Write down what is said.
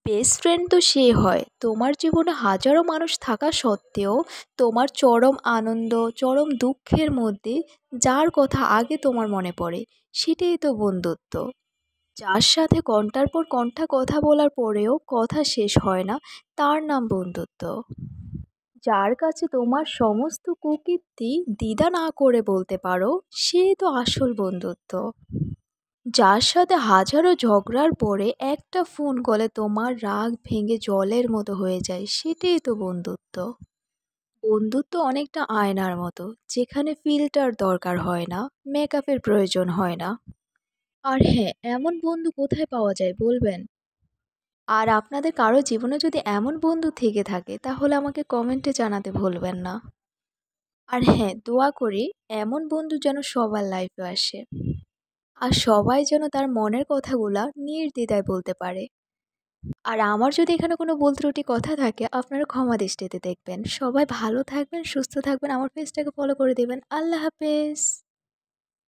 Best friend তো সে হয় তোমার জীবনে হাজারো মানুষ থাকা সত্ত্বেও তোমার চরম আনন্দ চরম দুঃখের মধ্যে যার কথা আগে তোমার মনে পড়ে, সেটাই তো বন্ধুত্ব। যার সাথে ঘন্টার পর ঘন্টা কথা বলার পরেও কথা শেষ হয় না, তার নাম বন্ধুত্ব। যার কাছে তোমার সমস্ত কুকীর্তি দ্বিধা না করে বলতে পারো, সে তো আসল বন্ধুত্ব। যার সাথে হাজারো ঝগড়ার পরে একটা ফোন কলে তোমার রাগ ভেঙে জলের মতো হয়ে যায়, সেটাই তো বন্ধুত্ব। বন্ধুত্ব অনেকটা আয়নার মতো, যেখানে ফিল্টার দরকার হয় না, মেকআপের প্রয়োজন হয় না। আর হ্যাঁ, এমন বন্ধু কোথায় পাওয়া যায় বলবেন? আর আপনাদের কারো জীবনে যদি এমন বন্ধু থেকে থাকে তাহলে আমাকে কমেন্টে জানাতে ভুলবেন না। আর হ্যাঁ, দোয়া করি এমন বন্ধু যেন সবার লাইফে আসে, আর সবাই যেন তার মনের কথাগুলা নির্দ্বিধায় বলতে পারে। আর আমার যদি এখানে কোনো ভুল ত্রুটি কথা থাকে আপনারা ক্ষমা দৃষ্টিতে দেখবেন। সবাই ভালো থাকবেন, সুস্থ থাকবেন, আমার পেজটাকে ফলো করে দেবেন। আল্লাহ হাফেজ।